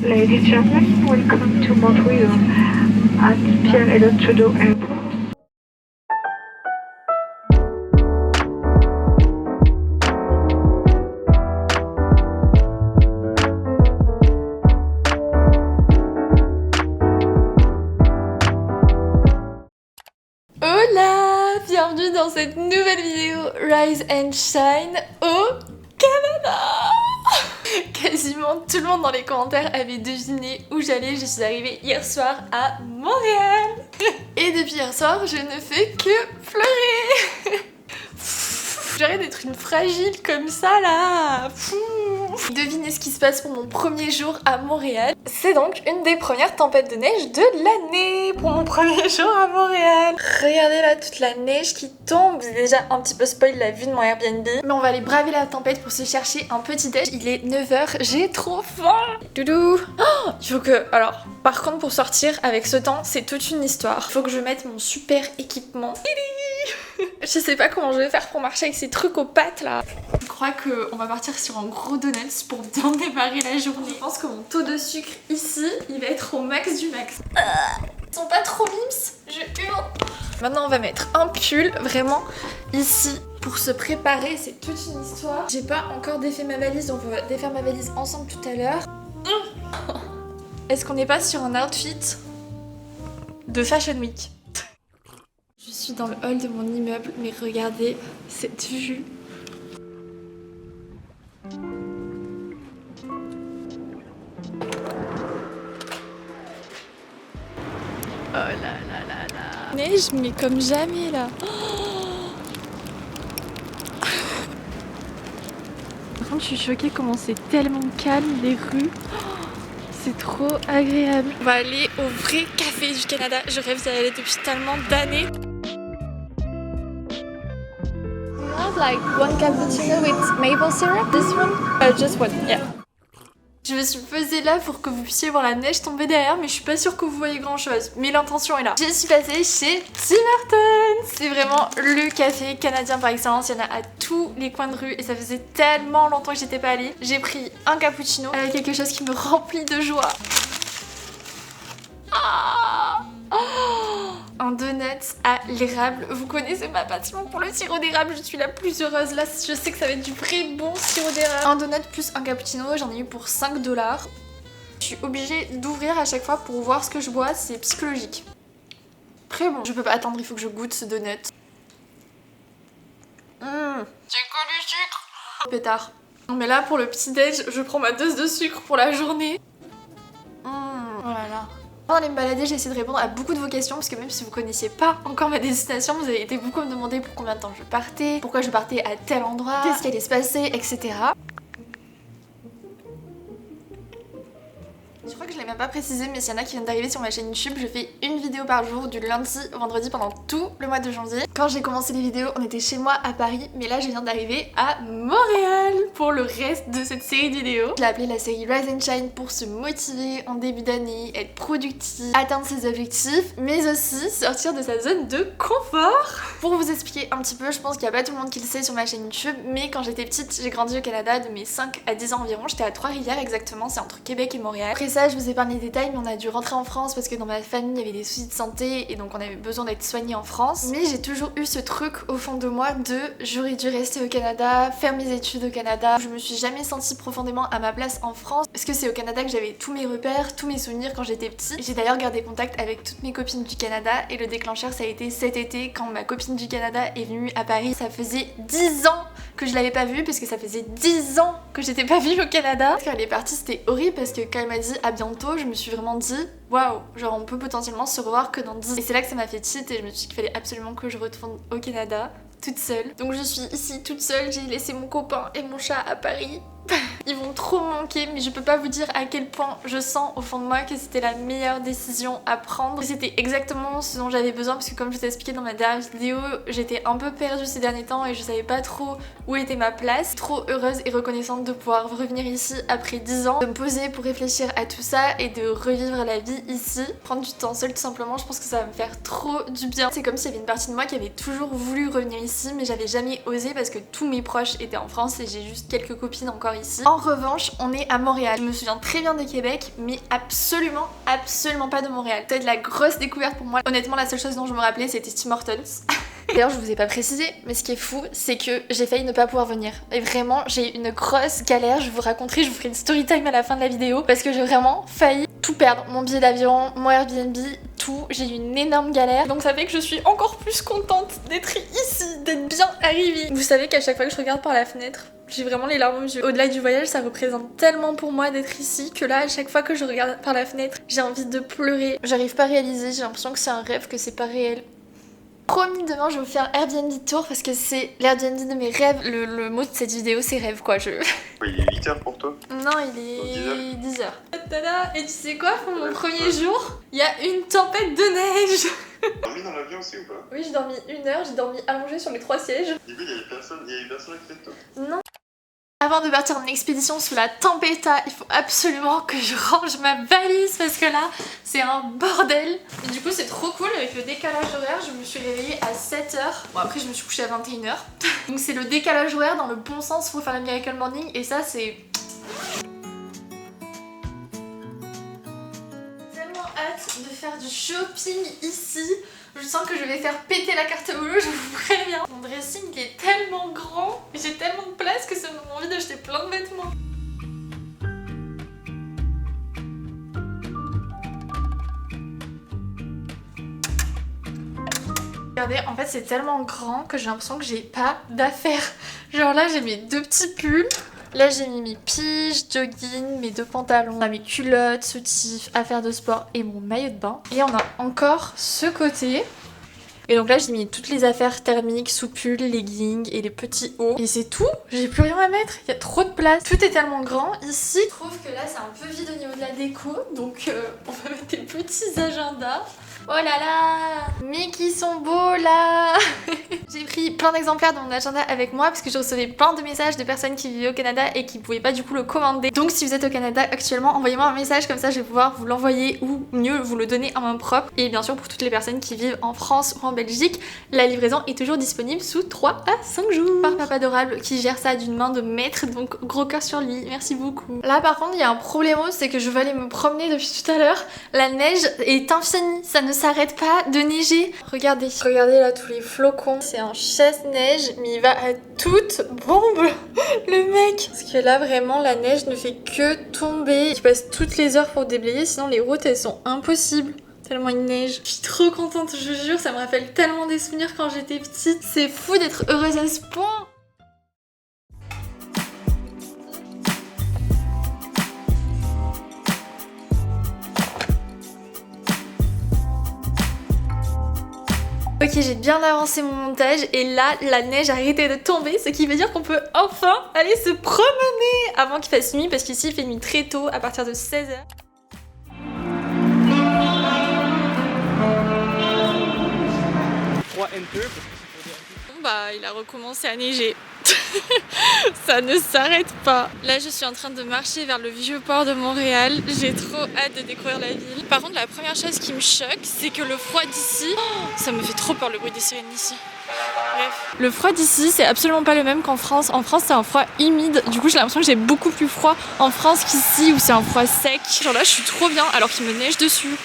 Ladies and gentlemen, welcome to Montreal at Pierre-Elliott Trudeau Airport. Hola! Bienvenue dans cette nouvelle vidéo Rise and Shine au Canada! Quasiment tout le monde dans les commentaires avait deviné où j'allais. Je suis arrivée hier soir à Montréal. Et depuis hier soir, je ne fais que pleurer. J'arrête d'être une fragile comme ça là. Devinez ce qui se passe pour mon premier jour à Montréal. C'est donc une des premières tempêtes de neige de l'année pour mon premier jour à Montréal. Regardez là toute la neige qui tombe. J'ai déjà un petit peu spoil la vue de mon Airbnb. Mais on va aller braver la tempête pour se chercher un petit déj. Il est 9h, j'ai trop faim. Doudou. Oh, il faut que... Alors, par contre pour sortir avec ce temps, c'est toute une histoire. Il faut que je mette mon super équipement. Je sais pas comment je vais faire pour marcher avec ces trucs aux pattes là. Je crois qu'on va partir sur un gros donuts pour bien démarrer la journée. Je pense que mon taux de sucre ici, il va être au max du max. Ils sont pas trop mims, je hurle. Maintenant on va mettre un pull, vraiment ici. Pour se préparer, c'est toute une histoire. J'ai pas encore défait ma valise, donc on va défaire ma valise ensemble tout à l'heure. Est-ce qu'on n'est pas sur un outfit de Fashion Week? Je suis dans le hall de mon immeuble, mais regardez cette vue. Oh là là là là. Neige, mais comme jamais là. Par contre, je suis choquée comment c'est tellement calme les rues. C'est trop agréable. On va aller au vrai café du Canada. Je rêve d'y aller depuis tellement d'années. Like one cappuccino with maple syrup. This one? Just one, yeah. Je me suis posée là pour que vous puissiez voir la neige tomber derrière, mais je suis pas sûre que vous voyez grand chose. Mais l'intention est là. Je suis passée chez Tim Hortons. C'est vraiment le café canadien par excellence. Il y en a à tous les coins de rue et ça faisait tellement longtemps que j'étais pas allée. J'ai pris un cappuccino avec quelque chose qui me remplit de joie. Ah! Oh, un donut à l'érable. Vous connaissez ma passion pour le sirop d'érable, je suis la plus heureuse. Là, je sais que ça va être du vrai bon sirop d'érable. Un donut plus un cappuccino, j'en ai eu pour 5 $. Je suis obligée d'ouvrir à chaque fois pour voir ce que je bois, c'est psychologique. Très bon. Je peux pas attendre, il faut que je goûte ce donut. C'est quoi du sucre? Pétard. Mais là, pour le petit déj, je prends ma dose de sucre pour la journée. Oh là là. Avant d'aller me balader, j'ai essayé de répondre à beaucoup de vos questions parce que même si vous connaissiez pas encore ma destination, vous avez été beaucoup à me demander pour combien de temps je partais, pourquoi je partais à tel endroit, qu'est-ce qui allait se passer, etc. Je crois que je l'ai même pas précisé, mais s'il y en a qui viennent d'arriver sur ma chaîne YouTube, je fais une vidéo par jour du lundi au vendredi pendant tout le mois de janvier. Quand j'ai commencé les vidéos, on était chez moi à Paris, mais là je viens d'arriver à Montréal pour le reste de cette série de vidéos. Je l'ai appelée la série Rise and Shine pour se motiver en début d'année, être productif, atteindre ses objectifs, mais aussi sortir de sa zone de confort. Pour vous expliquer un petit peu, je pense qu'il n'y a pas tout le monde qui le sait sur ma chaîne YouTube, mais quand j'étais petite, j'ai grandi au Canada de mes 5 à 10 ans environ. J'étais à Trois-Rivières exactement, c'est entre Québec et Montréal. Après ça, je vous épargne les détails, mais on a dû rentrer en France parce que dans ma famille, il y avait des soucis de santé et donc on avait besoin d'être soigné en France. Mais j'ai toujours eu ce truc au fond de moi de j'aurais dû rester au Canada, faire mes études au Canada. Je me suis jamais sentie profondément à ma place en France parce que c'est au Canada que j'avais tous mes repères, tous mes souvenirs quand j'étais petite. J'ai d'ailleurs gardé contact avec toutes mes copines du Canada et le déclencheur ça a été cet été quand ma copine du Canada est venue à Paris. Ça faisait 10 ans que je l'avais pas vue parce que ça faisait 10 ans que j'étais pas venue au Canada. Quand elle est partie, c'était horrible parce que quand elle m'a dit à bientôt, je me suis vraiment dit waouh, genre on peut potentiellement se revoir que dans 10. Et c'est là que ça m'a fait tilt et je me suis dit qu'il fallait absolument que je retourne au Canada toute seule. Donc je suis ici toute seule, j'ai laissé mon copain et mon chat à Paris. Ils vont trop me manquer, mais je peux pas vous dire à quel point je sens au fond de moi que c'était la meilleure décision à prendre. C'était exactement ce dont j'avais besoin parce que comme je vous ai expliqué dans ma dernière vidéo, j'étais un peu perdue ces derniers temps et je savais pas trop où était ma place. Trop heureuse et reconnaissante de pouvoir revenir ici après 10 ans, de me poser pour réfléchir à tout ça et de revivre la vie ici. Prendre du temps seul tout simplement, je pense que ça va me faire trop du bien. C'est comme s'il y avait une partie de moi qui avait toujours voulu revenir ici mais j'avais jamais osé parce que tous mes proches étaient en France et j'ai juste quelques copines encore voir ici. En revanche, on est à Montréal. Je me souviens très bien de Québec, mais absolument pas de Montréal. C'était de la grosse découverte pour moi. Honnêtement, la seule chose dont je me rappelais, c'était Tim Hortons. D'ailleurs, je vous ai pas précisé, mais ce qui est fou, c'est que j'ai failli ne pas pouvoir venir. Et vraiment, j'ai eu une grosse galère. Je vous raconterai, je vous ferai une story time à la fin de la vidéo, parce que j'ai vraiment failli tout perdre. Mon billet d'avion, mon Airbnb, tout. J'ai eu une énorme galère. Donc ça fait que je suis encore plus contente d'être ici, d'être bien arrivée. Vous savez qu'à chaque fois que je regarde par la fenêtre, j'ai vraiment les larmes aux yeux. Au-delà du voyage, ça représente tellement pour moi d'être ici que là, à chaque fois que je regarde par la fenêtre, j'ai envie de pleurer. J'arrive pas à réaliser, j'ai l'impression que c'est un rêve, que c'est pas réel. Promis, demain je vais vous faire un Airbnb tour parce que c'est l'Airbnb de mes rêves. Le mot de cette vidéo c'est rêve quoi. Oui, il est 8h pour toi? Non, il est 10h. Tada. Et tu sais quoi, pour mon premier jour, il y a une tempête de neige. T'as dormi dans l'avion aussi ou pas? Oui, j'ai dormi 1 heure, j'ai dormi allongée sur les 3 sièges. Du coup, il y avait personne à côté de toi? Non. Avant de partir en expédition sous la tempesta, il faut absolument que je range ma valise parce que là, c'est un bordel. Et du coup, c'est trop cool avec le décalage horaire. Je me suis réveillée à 7h. Bon, après, je me suis couchée à 21h. Donc, c'est le décalage horaire dans le bon sens pour faire le Miracle Morning. Et ça, c'est tellement hâte de faire du shopping ici. Je sens que je vais faire péter la carte bleue, je vous préviens. Mon dressing il est tellement grand, j'ai tellement de place que ça me donne envie d'acheter plein de vêtements. Regardez, en fait c'est tellement grand que j'ai l'impression que j'ai pas d'affaires. Genre là j'ai mes 2 petits pulls. Là j'ai mis mes piges, jogging, mes 2 pantalons, mes culottes, soutifs, affaires de sport et mon maillot de bain. Et on a encore ce côté. Et donc là j'ai mis toutes les affaires thermiques, sous-pulls, leggings et les petits hauts. Et c'est tout, j'ai plus rien à mettre, il y a trop de place. Tout est tellement grand ici. Je trouve que là c'est un peu vide au niveau de la déco. Donc on va mettre des petits agendas. Oh là là, mais qui sont beaux là. J'ai pris plein d'exemplaires de mon agenda avec moi parce que je recevais plein de messages de personnes qui vivaient au Canada et qui pouvaient pas du coup le commander. Donc si vous êtes au Canada actuellement, envoyez-moi un message comme ça je vais pouvoir vous l'envoyer ou mieux vous le donner en main propre. Et bien sûr pour toutes les personnes qui vivent en France ou en Belgique, la livraison est toujours disponible sous 3 à 5 jours. Par Papa Adorable qui gère ça d'une main de maître, donc gros cœur sur lui, merci beaucoup. Là par contre il y a un problème, c'est que je veux aller me promener depuis tout à l'heure. La neige est infinie, ça ne s'arrête pas de neiger. Regardez là tous les flocons. C'est un chasse-neige, mais il va à toute bombe, le mec. Parce que là vraiment la neige ne fait que tomber. Je passe toutes les heures pour déblayer, sinon les routes elles sont impossibles. Tellement il neige. Je suis trop contente, je vous jure, ça me rappelle tellement des souvenirs quand j'étais petite. C'est fou d'être heureuse à ce point. Ok, j'ai bien avancé mon montage et là, la neige a arrêté de tomber, ce qui veut dire qu'on peut enfin aller se promener avant qu'il fasse nuit, parce qu'ici il fait nuit très tôt, à partir de 16h. Bon bah, il a recommencé à neiger. Ça ne s'arrête pas. Là je suis en train de marcher vers le vieux port de Montréal. J'ai trop hâte de découvrir la ville. Par contre la première chose qui me choque, c'est que le froid d'ici, ça me fait trop peur le bruit des sirènes d'ici. Bref. Le froid d'ici c'est absolument pas le même qu'en France. En France c'est un froid humide. Du coup j'ai l'impression que j'ai beaucoup plus froid en France qu'ici où c'est un froid sec. Genre là je suis trop bien alors qu'il me neige dessus.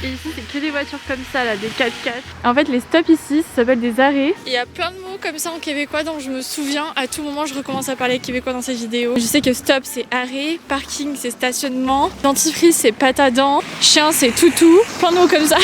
Et ici c'est que des voitures comme ça là, des 4x4. En fait les stops ici ça s'appelle des arrêts. Il y a plein de mots comme ça en québécois dont je me souviens. À tout moment je recommence à parler québécois dans cette vidéo. Je sais que stop c'est arrêt, parking c'est stationnement, dentifrice c'est pâte à dents, chien c'est toutou. Plein de mots comme ça.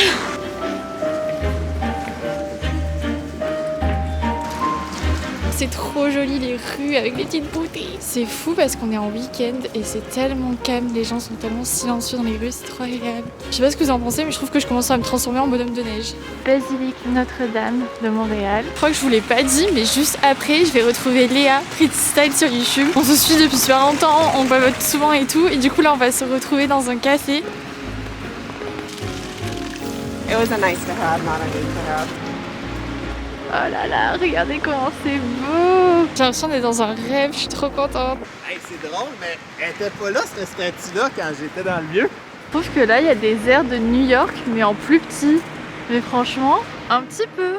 C'est trop joli les rues avec les petites boutiques. C'est fou parce qu'on est en week-end et c'est tellement calme, les gens sont tellement silencieux dans les rues, c'est trop agréable. Je sais pas ce que vous en pensez mais je trouve que je commence à me transformer en bonhomme de neige. Basilique Notre-Dame de Montréal. Je crois que je vous l'ai pas dit mais juste après je vais retrouver Léa Pretty Style sur YouTube. On se suit depuis super longtemps, on papote souvent et tout et du coup là on va se retrouver dans un café. It was a nice to have, not a need to have. Oh là là, regardez comment c'est beau! J'ai l'impression d'être dans un rêve, je suis trop contente. Hey, c'est drôle, mais elle était pas là, cette statue-là, quand j'étais dans le lieu. Je trouve que là, il y a des airs de New York, mais en plus petit. Mais franchement, un petit peu.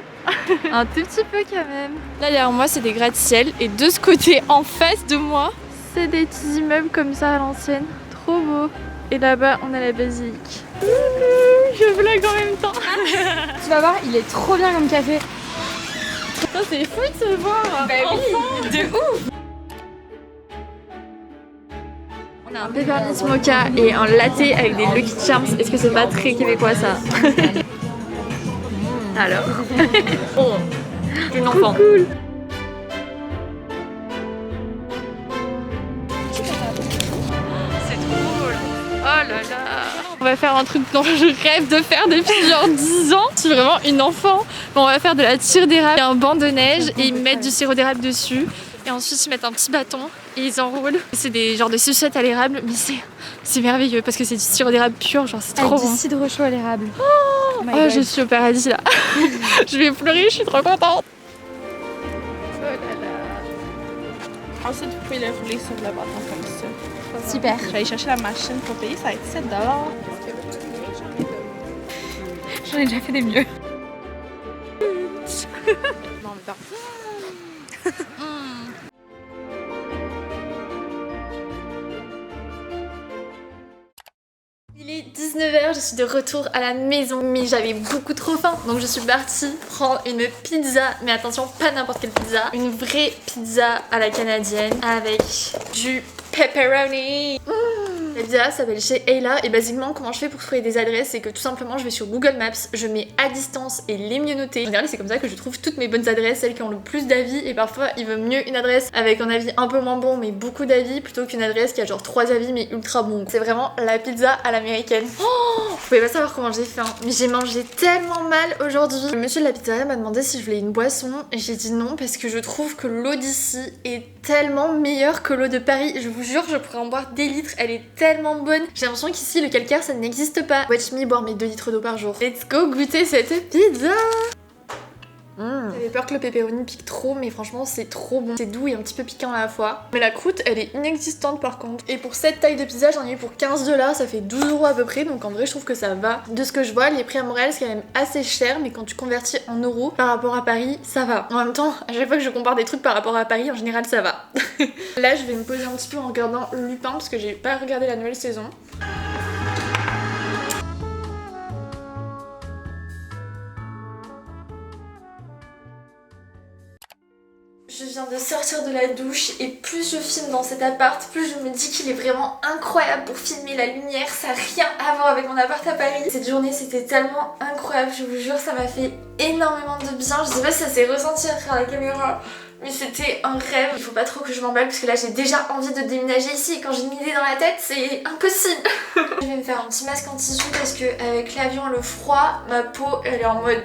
Un tout petit peu quand même. Là derrière moi c'est des gratte-ciel et de ce côté en face de moi c'est des petits immeubles comme ça à l'ancienne. Trop beau. Et là-bas on a la basilique. Je vlog en même temps. Tu vas voir, il est trop bien comme café. Putain, c'est fou de se voir. Bah oui, de ouf. On a un peppermint mocha et un latte avec des Lucky Charms. Est-ce que c'est pas très québécois ça? Alors. Oh, une enfant. Cool. C'est trop cool. Oh là là. On va faire un truc dont je rêve de faire depuis genre 10 ans. Je suis vraiment une enfant. Bon, on va faire de la tire d'érable et un banc de neige et ils mettent du sirop d'érable dessus. Et ensuite ils mettent un petit bâton et ils enroulent. C'est des genres de sucettes à l'érable, mais c'est merveilleux parce que c'est du sirop d'érable pur, genre c'est trop Avec bon. du cidre chaud à l'érable. Oh my God. je suis au paradis là. Je vais pleurer, je suis trop contente. Oh là là. Ensuite, vous pouvez le rouler sur le bâton comme ça. Super. Je vais aller chercher la machine pour payer, ça va être 7 $. J'en ai déjà fait des mieux. Non mais pas. Il est 19h, je suis de retour à la maison, mais j'avais beaucoup trop faim, donc je suis partie prendre une pizza, mais attention, pas n'importe quelle pizza, une vraie pizza à la canadienne avec du pepperoni. La pizza s'appelle chez Ayla et basiquement comment je fais pour trouver des adresses c'est que tout simplement je vais sur Google Maps, je mets à distance et les mieux notés. En général c'est comme ça que je trouve toutes mes bonnes adresses, celles qui ont le plus d'avis et parfois il vaut mieux une adresse avec un avis un peu moins bon mais beaucoup d'avis plutôt qu'une adresse qui a genre 3 avis mais ultra bon. C'est vraiment la pizza à l'américaine. Oh, vous pouvez pas savoir comment j'ai faim, mais j'ai mangé tellement mal aujourd'hui. Le monsieur de la pizzeria m'a demandé si je voulais une boisson et j'ai dit non parce que je trouve que l'eau d'ici est tellement meilleure que l'eau de Paris. Je vous jure je pourrais en boire des litres, elle est tellement bonne. J'ai l'impression qu'ici le calcaire ça n'existe pas. Watch me boire mes 2 litres d'eau par jour. Let's go goûter cette pizza. J'avais peur que le pepperoni pique trop mais franchement c'est trop bon. C'est doux et un petit peu piquant à la fois. Mais la croûte elle est inexistante par contre. Et pour cette taille de pizza j'en ai eu pour 15 $, ça fait 12 € à peu près donc en vrai je trouve que ça va. De ce que je vois les prix à Montréal c'est quand même assez cher mais quand tu convertis en euros par rapport à Paris ça va. En même temps à chaque fois que je compare des trucs par rapport à Paris en général ça va. Là je vais me poser un petit peu en regardant Lupin parce que j'ai pas regardé la nouvelle saison. Je viens de sortir de la douche et plus je filme dans cet appart, plus je me dis qu'il est vraiment incroyable pour filmer la lumière, ça n'a rien à voir avec mon appart à Paris. Cette journée c'était tellement incroyable, je vous jure ça m'a fait énormément de bien, je sais pas si ça s'est ressenti à travers la caméra. Mais c'était un rêve, il faut pas trop que je m'emballe parce que là j'ai déjà envie de déménager ici et quand j'ai une idée dans la tête c'est impossible. Je vais me faire un petit masque en tissu parce que avec l'avion et le froid, ma peau elle est en mode...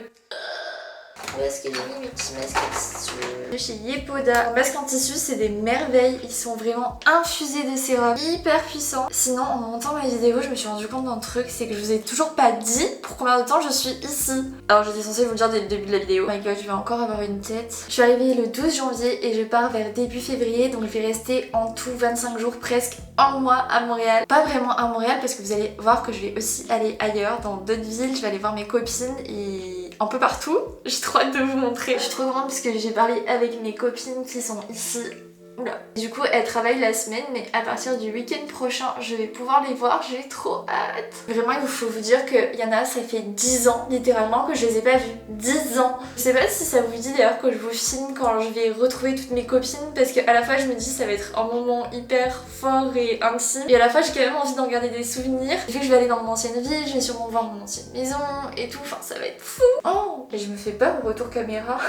Où est-ce que j'ai mis mes petits masques en tissu? De chez Yepoda. Les masques en tissu c'est des merveilles, ils sont vraiment infusés de sérum, hyper puissants. Sinon en montant ma vidéo je me suis rendu compte d'un truc, c'est que je vous ai toujours pas dit pour combien de temps je suis ici. Alors j'étais censée vous le dire dès le début de la vidéo. Oh my god, je vais encore avoir une tête. Je suis arrivée le 12 janvier et je pars vers début février, donc je vais rester en tout 25 jours, presque un mois à Montréal. Pas vraiment à Montréal parce que vous allez voir que je vais aussi aller ailleurs, dans d'autres villes, je vais aller voir mes copines et un peu partout. J'ai trop hâte de vous montrer. Je suis trop grande parce que j'ai parlé avec mes copines qui sont ici. Oula. Du coup elles travaillent la semaine mais à partir du week-end prochain je vais pouvoir les voir, j'ai trop hâte. Vraiment il faut vous dire qu'il y en a ça fait 10 ans littéralement que je les ai pas vus. 10 ans. Je sais pas si ça vous dit d'ailleurs que je vous filme quand je vais retrouver toutes mes copines parce qu'à la fois je me dis ça va être un moment hyper fort et intime et à la fois j'ai quand même envie d'en garder des souvenirs. Vu que je vais aller dans mon ancienne ville, je vais sûrement voir mon ancienne maison et tout, enfin ça va être fou. Oh, et je me fais peur au retour caméra.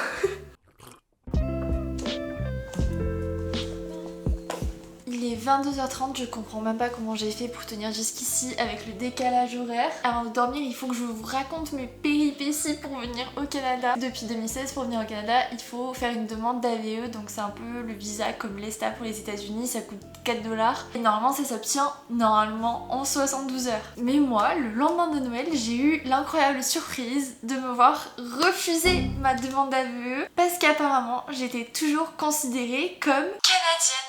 Il est 22h30, je comprends même pas comment j'ai fait pour tenir jusqu'ici avec le décalage horaire. Avant de dormir, il faut que je vous raconte mes péripéties pour venir au Canada. Depuis 2016, pour venir au Canada, il faut faire une demande d'AVE, donc c'est un peu le visa comme l'ESTA pour les États-Unis, ça coûte 4 $. Et normalement, ça s'obtient normalement en 72 heures. Mais moi, le lendemain de Noël, j'ai eu l'incroyable surprise de me voir refuser ma demande d'AVE parce qu'apparemment, j'étais toujours considérée comme canadienne.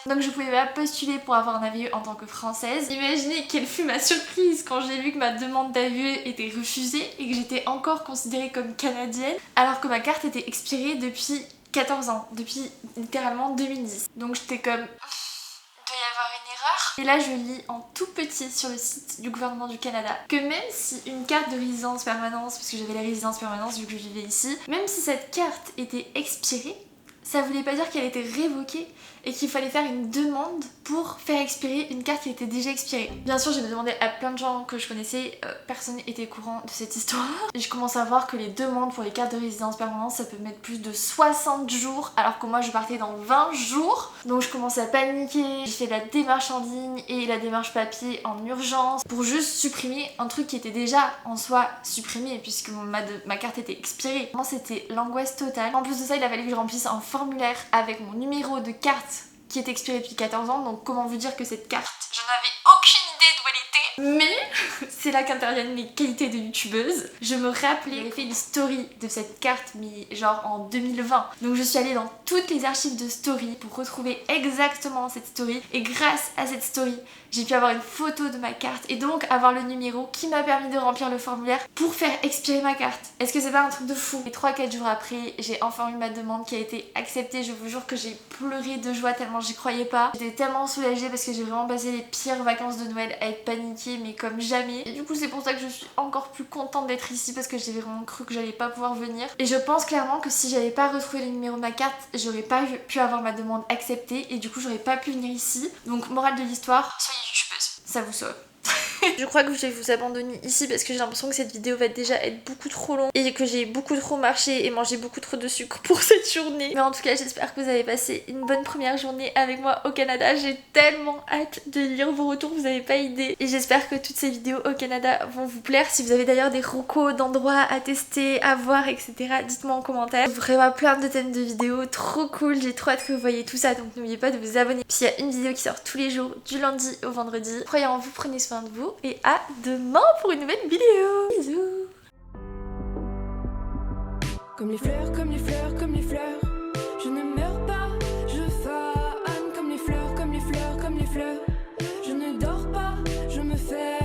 Donc je pouvais pas postuler postuler pour avoir un AVE en tant que française. Imaginez quelle fut ma surprise quand j'ai vu que ma demande d'AVE était refusée et que j'étais encore considérée comme canadienne alors que ma carte était expirée depuis 14 ans, depuis littéralement 2010. Donc j'étais comme... Il doit y avoir une erreur. Et là je lis en tout petit sur le site du gouvernement du Canada que même si une carte de résidence permanente, parce que j'avais la résidence permanente vu que je vivais ici, même si cette carte était expirée, ça voulait pas dire qu'elle était révoquée et qu'il fallait faire une demande pour faire expirer une carte qui était déjà expirée. Bien sûr, j'ai demandé à plein de gens que je connaissais, personne n'était au courant de cette histoire. Et je commence à voir que les demandes pour les cartes de résidence permanente, ça peut mettre plus de 60 jours, alors que moi je partais dans 20 jours. Donc je commence à paniquer, j'ai fait la démarche en ligne et la démarche papier en urgence pour juste supprimer un truc qui était déjà en soi supprimé puisque ma carte était expirée. Moi c'était l'angoisse totale. En plus de ça, il a fallu que je remplisse un formulaire avec mon numéro de carte qui est expiré depuis 14 ans, donc comment vous dire que cette carte, je n'avais aucune idée d'où elle était. Mais c'est là qu'interviennent mes qualités de youtubeuse. Je me rappelais, j'avais fait une story de cette carte, mais genre en 2020. Donc je suis allée dans toutes les archives de story pour retrouver exactement cette story. Et grâce à cette story, j'ai pu avoir une photo de ma carte et donc avoir le numéro qui m'a permis de remplir le formulaire pour faire expirer ma carte. Est-ce que c'est pas un truc de fou? Et 3-4 jours après, j'ai enfin eu ma demande qui a été acceptée. Je vous jure que j'ai pleuré de joie tellement j'y croyais pas. J'étais tellement soulagée parce que j'ai vraiment passé les pires vacances de Noël à être paniquée mais comme jamais. Et du coup c'est pour ça que je suis encore plus contente d'être ici parce que j'ai vraiment cru que j'allais pas pouvoir venir. Et je pense clairement que si j'avais pas retrouvé le numéro de ma carte, j'aurais pas pu avoir ma demande acceptée et du coup j'aurais pas pu venir ici. Donc morale de l'histoire, soyez youtubeuse, ça vous sauve. Je crois que je vais vous abandonner ici parce que j'ai l'impression que cette vidéo va déjà être beaucoup trop longue et que j'ai beaucoup trop marché et mangé beaucoup trop de sucre pour cette journée. Mais en tout cas, j'espère que vous avez passé une bonne première journée avec moi au Canada. J'ai tellement hâte de lire vos retours, vous n'avez pas idée. Et j'espère que toutes ces vidéos au Canada vont vous plaire. Si vous avez d'ailleurs des recos d'endroits à tester, à voir, etc., dites-moi en commentaire. Vraiment plein de thèmes de vidéos, trop cool. J'ai trop hâte que vous voyez tout ça, donc n'oubliez pas de vous abonner. Puis il y a une vidéo qui sort tous les jours, du lundi au vendredi. Croyez en vous, prenez soin de vous. Et à demain pour une nouvelle vidéo. Bisous. Comme les fleurs, comme les fleurs, comme les fleurs. Je ne meurs pas, je fane. Comme les fleurs, comme les fleurs, comme les fleurs. Je ne dors pas, je me fais